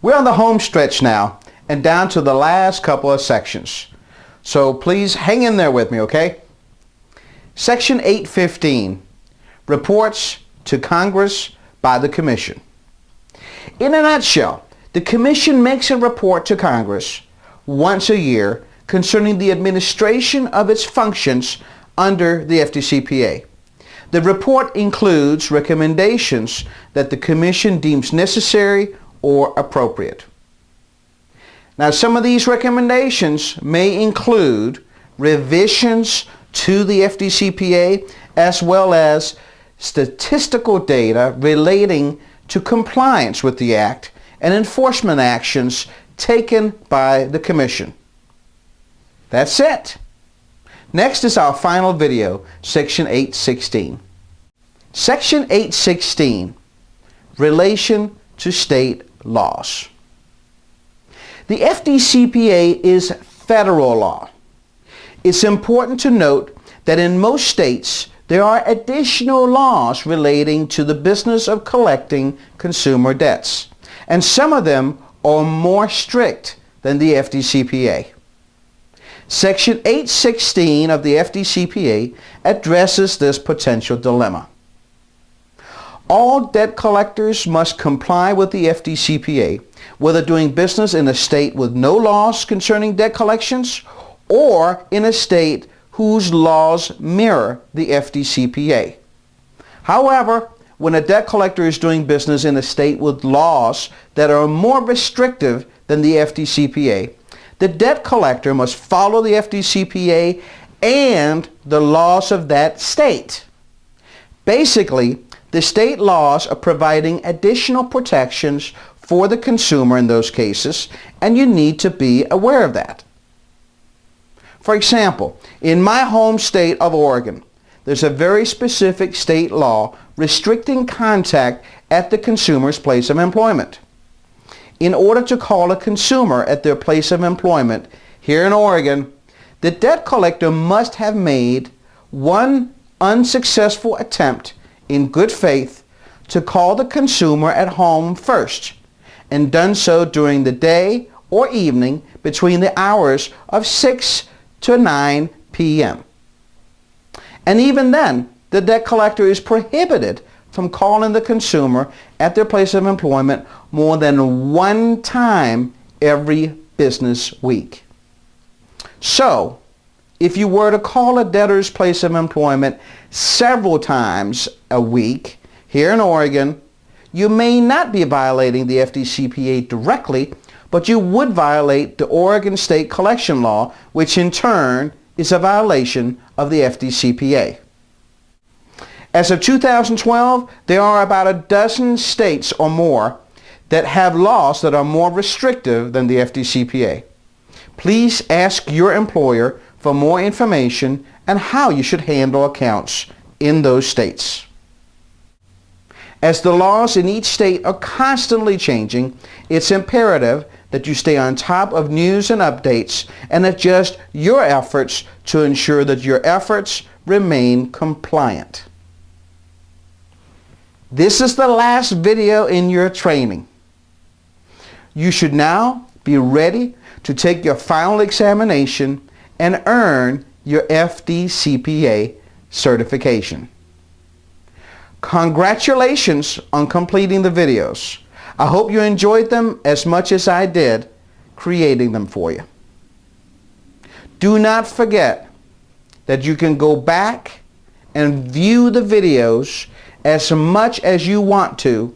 We're on the home stretch now and down to the last couple of sections. So please hang in there with me, okay? Section 815, reports to Congress by the Commission. In a nutshell, the Commission makes a report to Congress once a year concerning the administration of its functions under the FDCPA. The report includes recommendations that the Commission deems necessary or appropriate. Now, some of these recommendations may include revisions to the FDCPA as well as statistical data relating to compliance with the Act and enforcement actions taken by the Commission. That's it. Next is our final video, Section 816. Section 816, relation to state laws. The FDCPA is federal law. It's important to note that in most states there are additional laws relating to the business of collecting consumer debts, and some of them are more strict than the FDCPA. Section 816 of the FDCPA addresses this potential dilemma. All debt collectors must comply with the FDCPA, whether doing business in a state with no laws concerning debt collections or in a state whose laws mirror the FDCPA. However, when a debt collector is doing business in a state with laws that are more restrictive than the FDCPA, the debt collector must follow the FDCPA and the laws of that state. Basically, the state laws are providing additional protections for the consumer in those cases, and you need to be aware of that. For example, in my home state of Oregon, there's a very specific state law restricting contact at the consumer's place of employment. In order to call a consumer at their place of employment here in Oregon, the debt collector must have made one unsuccessful attempt in good faith to call the consumer at home first, and done so during the day or evening between the hours of 6 to 9 p.m. And even then, the debt collector is prohibited from calling the consumer at their place of employment more than one time every business week. So, if you were to call a debtor's place of employment several times a week here in Oregon, you may not be violating the FDCPA directly, but you would violate the Oregon State Collection Law, which in turn is a violation of the FDCPA. As of 2012, there are about a dozen states or more that have laws that are more restrictive than the FDCPA. Please ask your employer for more information on how you should handle accounts in those states. As the laws in each state are constantly changing, it's imperative that you stay on top of news and updates and adjust your efforts to ensure that your efforts remain compliant. This is the last video in your training. You should now be ready to take your final examination and earn your FDCPA certification. Congratulations on completing the videos. I hope you enjoyed them as much as I did creating them for you. Do not forget that you can go back and view the videos as much as you want to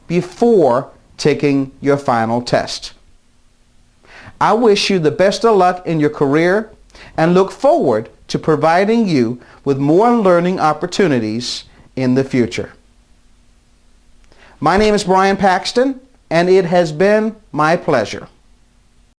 before taking your final test. I wish you the best of luck in your career and look forward to providing you with more learning opportunities in the future. My name is Brian Paxton, and it has been my pleasure.